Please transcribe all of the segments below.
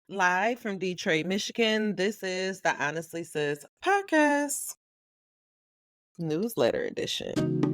Live from Detroit, Michigan, this is the Honestly Sis Podcast, newsletter edition.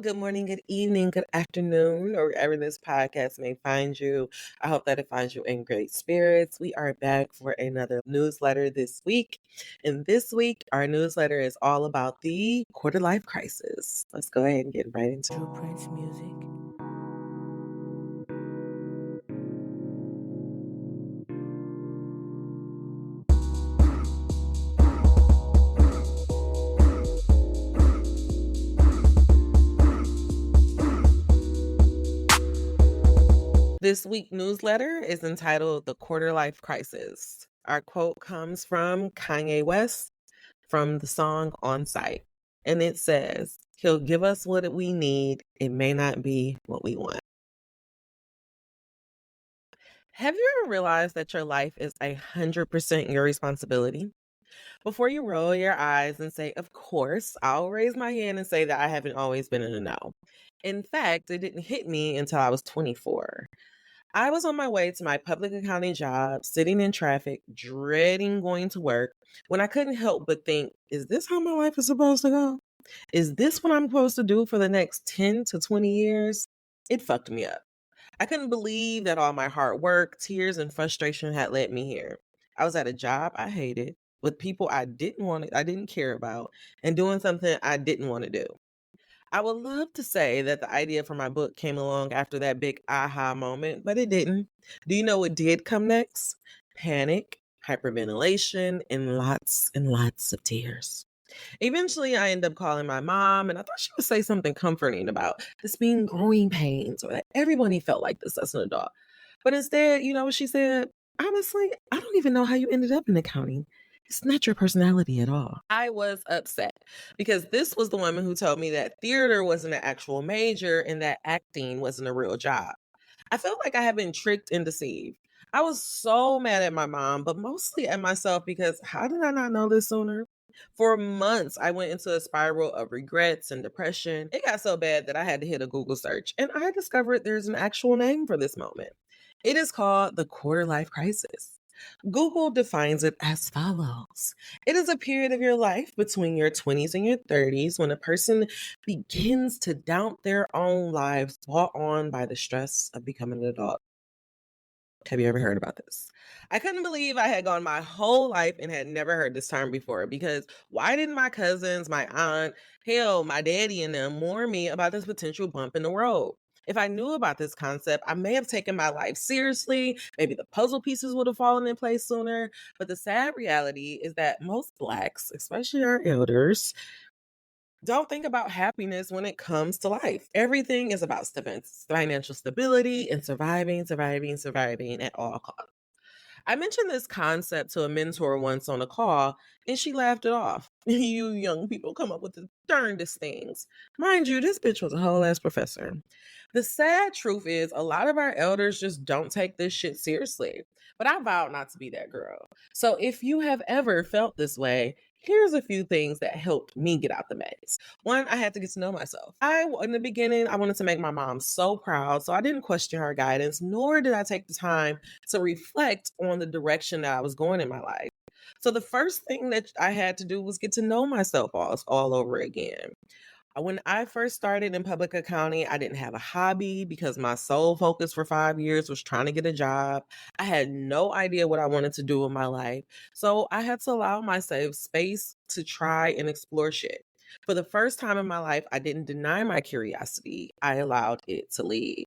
Good morning, good evening, good afternoon, or wherever this podcast may find you. I hope that it finds you in great spirits. We are back for another newsletter this week. And this week, our newsletter is all about the quarter life crisis. Let's go ahead and get right into True Prince music. This week newsletter is entitled The Quarter Life Crisis. Our quote comes from Kanye West from the song On Site. And it says, "He'll give us what we need. It may not be what we want." Have you ever realized that your life is 100% your responsibility? Before you roll your eyes and say, "Of course," I'll raise my hand and say that I haven't always been in the know. In fact, it didn't hit me until I was 24. I was on my way to my public accounting job, sitting in traffic, dreading going to work, when I couldn't help but think, is this how my life is supposed to go? Is this what I'm supposed to do for the next 10 to 20 years? It fucked me up. I couldn't believe that all my hard work, tears, and frustration had led me here. I was at a job I hated, with people I didn't care about, and doing something I didn't want to do. I would love to say that the idea for my book came along after that big aha moment, but it didn't. Do you know what did come next? Panic, hyperventilation, and lots of tears. Eventually, I ended up calling my mom, and I thought she would say something comforting about this being growing pains or that everybody felt like this as an adult. But instead, you know what she said? Honestly, I don't even know how you ended up in accounting. It's not your personality at all. I was upset because this was the woman who told me that theater wasn't an actual major and that acting wasn't a real job. I felt like I had been tricked and deceived. I was so mad at my mom, but mostly at myself because how did I not know this sooner? For months, I went into a spiral of regrets and depression. It got so bad that I had to hit a Google search, and I discovered there's an actual name for this moment. It is called the quarter life crisis. Google defines it as follows: it is a period of your life between your 20s and your 30s when a person begins to doubt their own lives brought on by the stress of becoming an adult. Have you ever heard about this? I couldn't believe I had gone my whole life and had never heard this term before because why didn't my cousins, my aunt, hell, my daddy and them warn me about this potential bump in the road? If I knew about this concept, I may have taken my life seriously. Maybe the puzzle pieces would have fallen in place sooner. But the sad reality is that most Blacks, especially our elders, don't think about happiness when it comes to life. Everything is about financial stability and surviving at all costs. I mentioned this concept to a mentor once on a call, and she laughed it off. You young people come up with the darndest things. Mind you, this bitch was a whole ass professor. The sad truth is, a lot of our elders just don't take this shit seriously. But I vowed not to be that girl. So if you have ever felt this way, here's a few things that helped me get out the maze. One, I had to get to know myself. In the beginning, I wanted to make my mom so proud, so I didn't question her guidance, nor did I take the time to reflect on the direction that I was going in my life. So the first thing that I had to do was get to know myself all over again. When I first started in public accounting, I didn't have a hobby because my sole focus for 5 years was trying to get a job. I had no idea what I wanted to do with my life. So I had to allow myself space to try and explore shit. For the first time in my life, I didn't deny my curiosity. I allowed it to lead.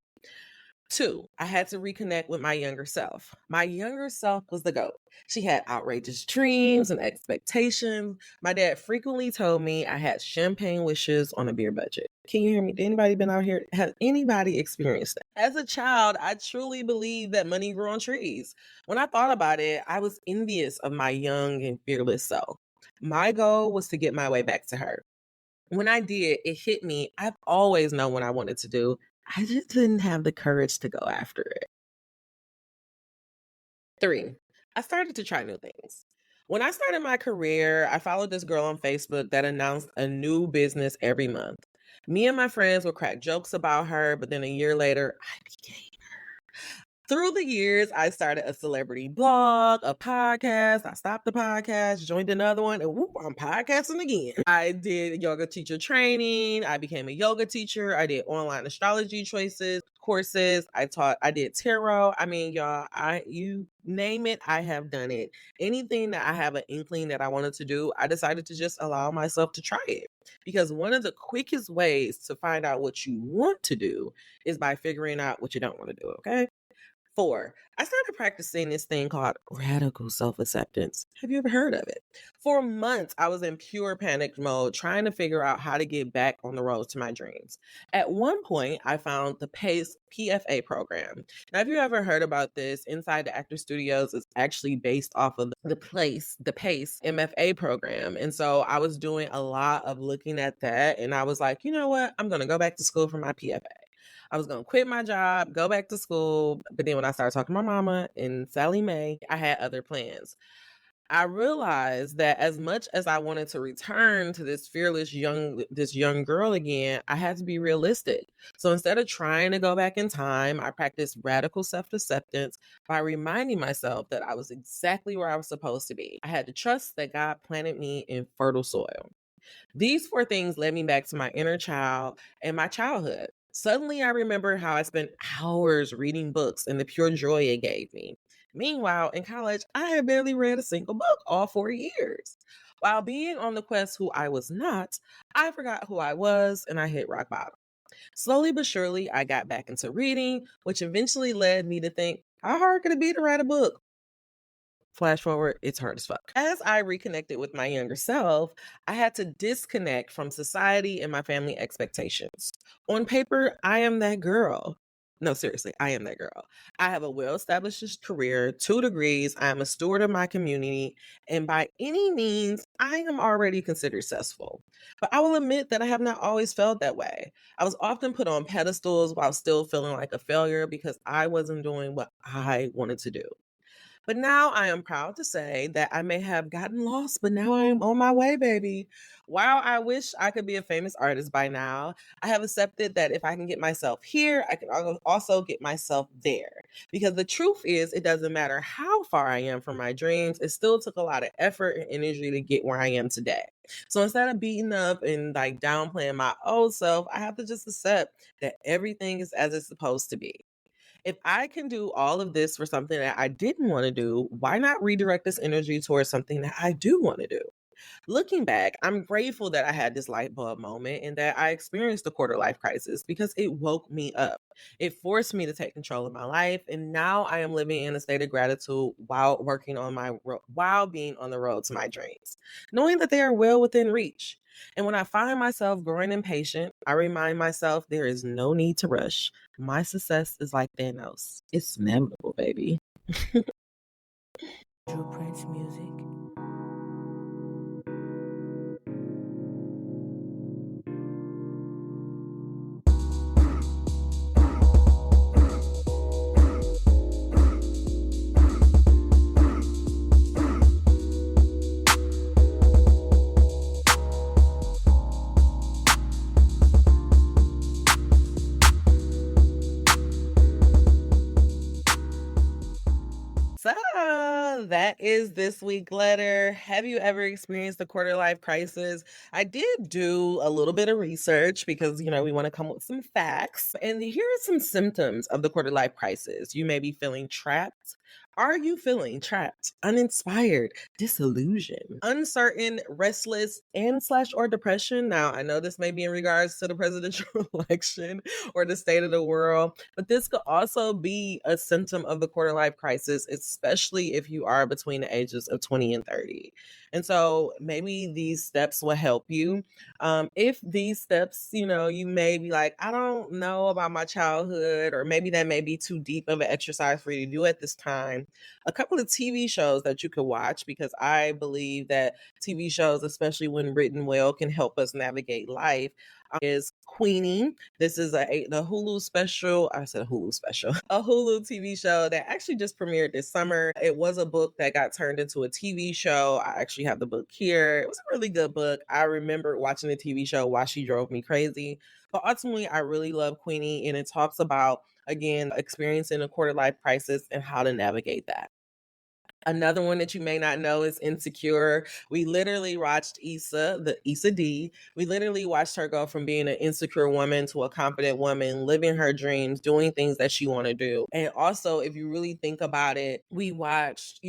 Two, I had to reconnect with my younger self. My younger self was the GOAT. She had outrageous dreams and expectations. My dad frequently told me I had champagne wishes on a beer budget. Can you hear me? Did anybody been out here? Has anybody experienced that? As a child, I truly believed that money grew on trees. When I thought about it, I was envious of my young and fearless self. My goal was to get my way back to her. When I did, it hit me. I've always known what I wanted to do. I just didn't have the courage to go after it. 3, I started to try new things. When I started my career, I followed this girl on Facebook that announced a new business every month. Me and my friends would crack jokes about her, but then a year later, I became. Through the years, I started a celebrity blog, a podcast. I stopped the podcast, joined another one, and whoop, I'm podcasting again. I did yoga teacher training. I became a yoga teacher. I did online astrology courses. I did tarot. I mean, y'all, you name it, I have done it. Anything that I have an inkling that I wanted to do, I decided to just allow myself to try it. Because one of the quickest ways to find out what you want to do is by figuring out what you don't want to do, okay? 4, I started practicing this thing called radical self acceptance. Have you ever heard of it? For months, I was in pure panic mode trying to figure out how to get back on the road to my dreams. At one point, I found the PACE PFA program. Now, if you ever heard about this, Inside the Actor Studios is actually based off of the PACE MFA program. And so I was doing a lot of looking at that. And I was like, you know what? I'm going to go back to school for my PFA. I was going to quit my job, go back to school. But then when I started talking to my mama and Sally Mae, I had other plans. I realized that as much as I wanted to return to this young girl again, I had to be realistic. So instead of trying to go back in time, I practiced radical self-acceptance by reminding myself that I was exactly where I was supposed to be. I had to trust that God planted me in fertile soil. These 4 things led me back to my inner child and my childhood. Suddenly, I remember how I spent hours reading books and the pure joy it gave me. Meanwhile, in college, I had barely read a single book all 4 years. While being on the quest who I was not, I forgot who I was and I hit rock bottom. Slowly but surely, I got back into reading, which eventually led me to think, how hard could it be to write a book? Flash forward, it's hard as fuck. As I reconnected with my younger self, I had to disconnect from society and my family expectations. On paper, I am that girl. No, seriously, I am that girl. I have a well established career, 2 degrees. I am a steward of my community, and by any means, I am already considered successful. But I will admit that I have not always felt that way. I was often put on pedestals while still feeling like a failure because I wasn't doing what I wanted to do. But now I am proud to say that I may have gotten lost, but now I am on my way, baby. While I wish I could be a famous artist by now, I have accepted that if I can get myself here, I can also get myself there. Because the truth is, it doesn't matter how far I am from my dreams, it still took a lot of effort and energy to get where I am today. So instead of beating up and like downplaying my old self, I have to just accept that everything is as it's supposed to be. If I can do all of this for something that I didn't want to do, why not redirect this energy towards something that I do want to do? Looking back, I'm grateful that I had this light bulb moment and that I experienced the quarter life crisis because it woke me up. It forced me to take control of my life, and now I am living in a state of gratitude while while being on the road to my dreams, knowing that they are well within reach. And when I find myself growing impatient, I remind myself there is no need to rush. My success is like Thanos. It's inevitable, baby. Drew Prince music. So that is this week letter. Have you ever experienced a quarter life crisis? I did do a little bit of research because, we want to come with some facts. And here are some symptoms of the quarter life crisis. You may be feeling trapped. Are you feeling trapped, uninspired, disillusioned, uncertain, restless, and slash or depression? Now, I know this may be in regards to the presidential election or the state of the world, but this could also be a symptom of the quarter life crisis, especially if you are between the ages of 20 and 30. And so maybe these steps will help you. If these steps, you may be like, I don't know about my childhood, or maybe that may be too deep of an exercise for you to do at this time. A couple of TV shows that you could watch, because I believe that TV shows, especially when written well, can help us navigate life. Is Queenie. This is the Hulu special. I said a Hulu special, a Hulu TV show that actually just premiered this summer. It was a book that got turned into a TV show. I actually have the book here. It was a really good book. I remember watching the TV show while she drove me crazy. But ultimately, I really love Queenie, and it talks about, again, experiencing a quarter life crisis and how to navigate that. Another one that you may not know is Insecure. We literally watched Issa D. We literally watched her go from being an insecure woman to a confident woman, living her dreams, doing things that she want to do. And also, if you really think about it, we watched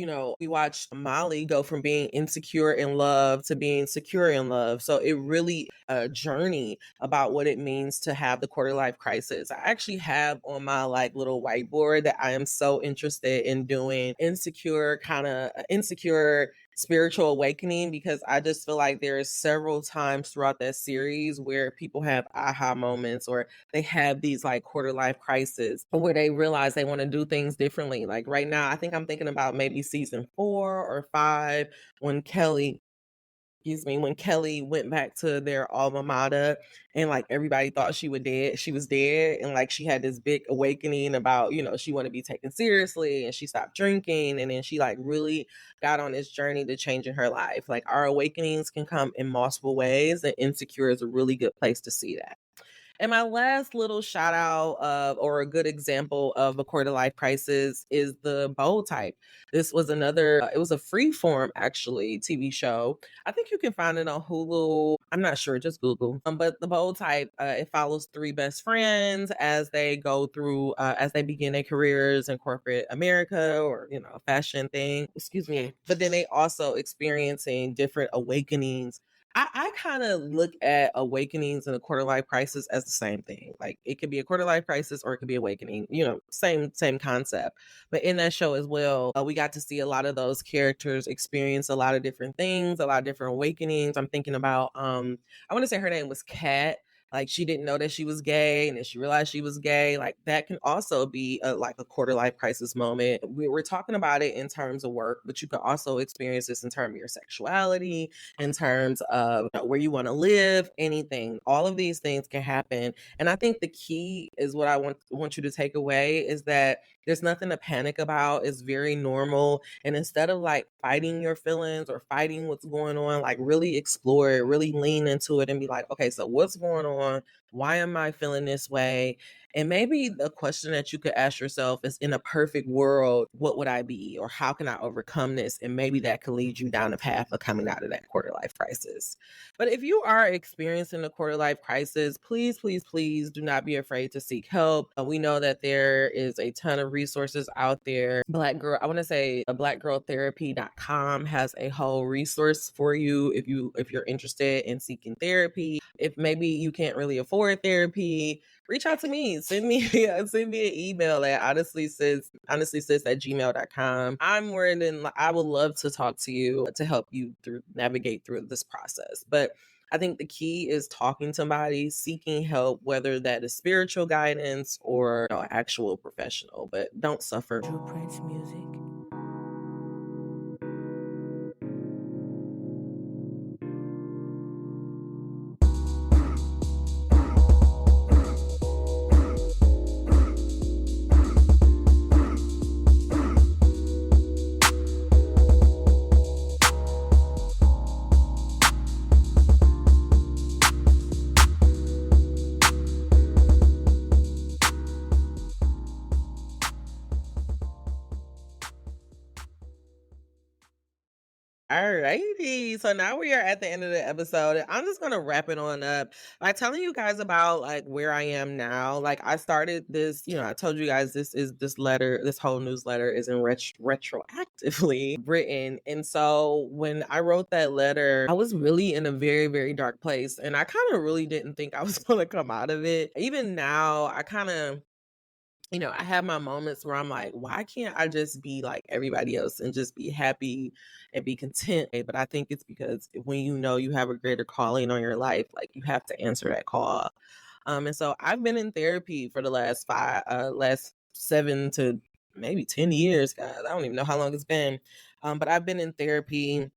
Molly go from being insecure in love to being secure in love. So it really a journey about what it means to have the quarter life crisis. I actually have on my little whiteboard that I am so interested in doing insecure spiritual awakening, because I just feel like there's several times throughout that series where people have aha moments, or they have these quarter life crises where they realize they want to do things differently. Like right now, I think I'm thinking about maybe season 4 or 5, when Kelly went back to their alma mater, and everybody thought she was dead, and she had this big awakening about, she wanted to be taken seriously, and she stopped drinking, and then she really got on this journey to changing her life. Our awakenings can come in multiple ways, and Insecure is a really good place to see that. And my last little shout out or a good example of a quarter life crisis is the Bold Type. This was it was a free form actually TV show. I think you can find it on Hulu. I'm not sure, just Google. But the Bold Type, it follows three best friends as they go through, as they begin their careers in corporate America, or, fashion thing. Excuse me. But then they also experiencing different awakenings. I kind of look at awakenings and a quarter life crisis as the same thing. It could be a quarter life crisis, or it could be awakening, same concept. But in that show as well, we got to see a lot of those characters experience a lot of different things, a lot of different awakenings. I'm thinking about, I want to say her name was Kat. She didn't know that she was gay, and then she realized she was gay. That can also be a quarter life crisis moment. We're talking about it in terms of work, but you can also experience this in terms of your sexuality, in terms of where you want to live, anything. All of these things can happen. And I think the key is what I want you to take away is that there's nothing to panic about. It's very normal. And instead of fighting your feelings or fighting what's going on, really explore it, really lean into it, and be like, okay, so what's going on? Why am I feeling this way? And maybe the question that you could ask yourself is, in a perfect world, what would I be? Or how can I overcome this? And maybe that could lead you down the path of coming out of that quarter life crisis. But if you are experiencing a quarter life crisis, please, please, please do not be afraid to seek help. We know that there is a ton of resources out there. I want to say blackgirltherapy.com has a whole resource for you if you're interested in seeking therapy. If maybe you can't really afford therapy, reach out to me. Send me an email at honestlysis at gmail.com. I would love to talk to you to help you navigate through this process. But I think the key is talking to somebody, seeking help, whether that is spiritual guidance or actual professional. But don't suffer. True Prince music. All righty. So now we are at the end of the episode. I'm just going to wrap it on up by telling you guys about where I am now. I started this, I told you guys this whole newsletter is in retroactively written. And so when I wrote that letter, I was really in a very, very dark place. And I kind of really didn't think I was going to come out of it. Even now, I kind of I have my moments where I'm like, why can't I just be like everybody else and just be happy and be content? But I think it's because when you have a greater calling on your life, like you have to answer that call. And so I've been in therapy for the last 7 to maybe 10 years, guys. I don't even know how long it's been. But I've been in therapy,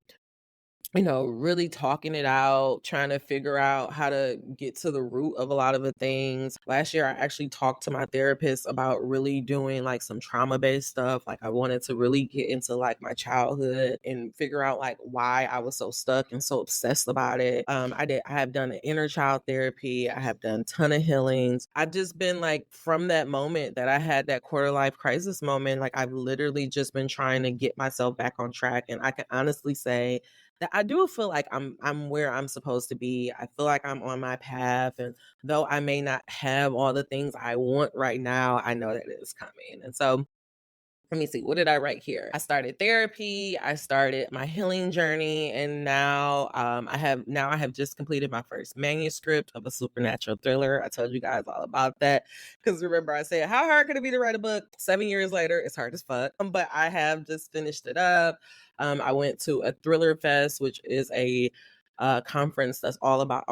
really talking it out, trying to figure out how to get to the root of a lot of the things. Last year, I actually talked to my therapist about really doing like some trauma based stuff. Like, I wanted to really get into like my childhood and figure out like why I was so stuck and so obsessed about it. I have done an inner child therapy. I have done a ton of healings. I've just been like, from that moment that I had that quarter life crisis moment, like I've literally just been trying to get myself back on track. And I can honestly say that I do feel like I'm where I'm supposed to be. I feel like I'm on my path, and though I may not have all the things I want right now, I know that it is coming. And so let me see, what did I write here? I started therapy, I started my healing journey, and now I have just completed my first manuscript of a supernatural thriller. I told you guys all about that because remember I said, how hard could it be to write a book? 7 years later, it's hard as fuck. But I have just finished it up. I went to a Thriller Fest, which is a conference that's all about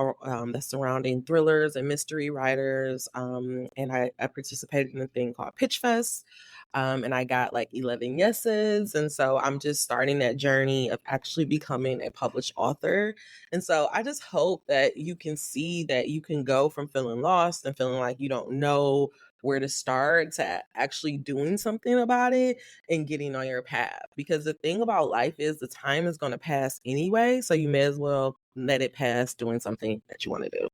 that's surrounding thrillers and mystery writers. And I participated in a thing called Pitch Fest. And I got like 11 yeses. And so I'm just starting that journey of actually becoming a published author. And so I just hope that you can see that you can go from feeling lost and feeling like you don't know where to start to actually doing something about it and getting on your path. Because the thing about life is the time is going to pass anyway. So you may as well let it pass doing something that you want to do.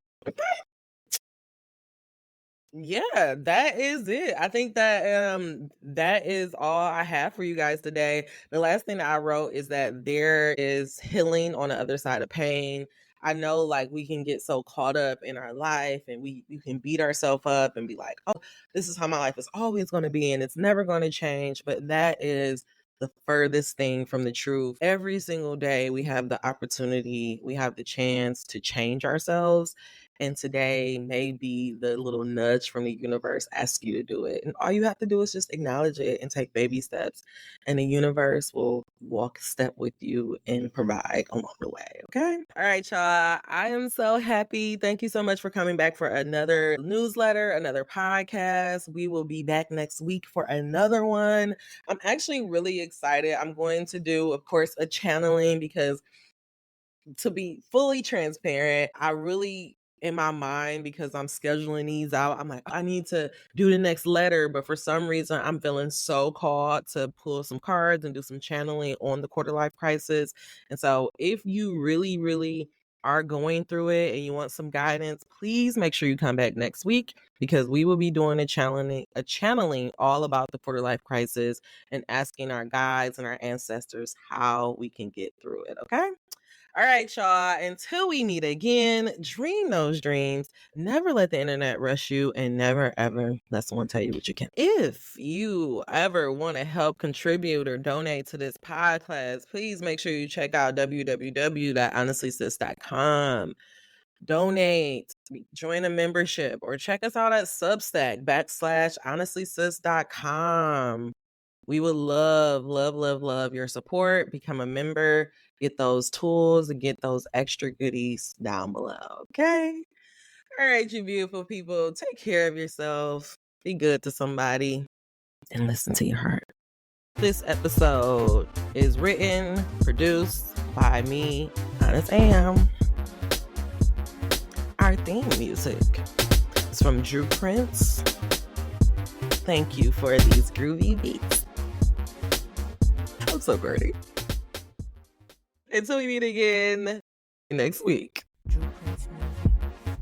Yeah, that is it. I think that is all I have for you guys today. The last thing that I wrote is that there is healing on the other side of pain. I know like we can get so caught up in our life and you can beat ourselves up and be like, "Oh, this is how my life is always going to be and it's never going to change." But that is the furthest thing from the truth. Every single day we have the opportunity, we have the chance to change ourselves, and today may be the little nudge from the universe ask you to do it. And all you have to do is just acknowledge it and take baby steps. And the universe will walk step with you and provide along the way. Okay. All right, y'all. I am so happy. Thank you so much for coming back for another newsletter, another podcast. We will be back next week for another one. I'm actually really excited. I'm going to do, of course, a channeling because, to be fully transparent, I really, in my mind, because I'm scheduling these out, I'm like, I need to do the next letter. But for some reason, I'm feeling so called to pull some cards and do some channeling on the quarter life crisis. And so if you really, really are going through it and you want some guidance, please make sure you come back next week because we will be doing a channeling all about the quarter life crisis and asking our guides and our ancestors how we can get through it. Okay. All right, y'all. Until we meet again, dream those dreams. Never let the internet rush you, and never ever let someone tell you what you can. If you ever want to help contribute or donate to this podcast, please make sure you check out www.honestlysis.com. Donate, join a membership, or check us out at Substack /honestlysis.com. We would love, love, love, love your support. Become a member, get those tools, and get those extra goodies down below. Okay. All right, you beautiful people. Take care of yourself. Be good to somebody and listen to your heart. This episode is written, produced by me, Honest Am. Our theme music is from Drew Prince. Thank you for these groovy beats. I'm so pretty. Until we meet again next week. Drew Prince music.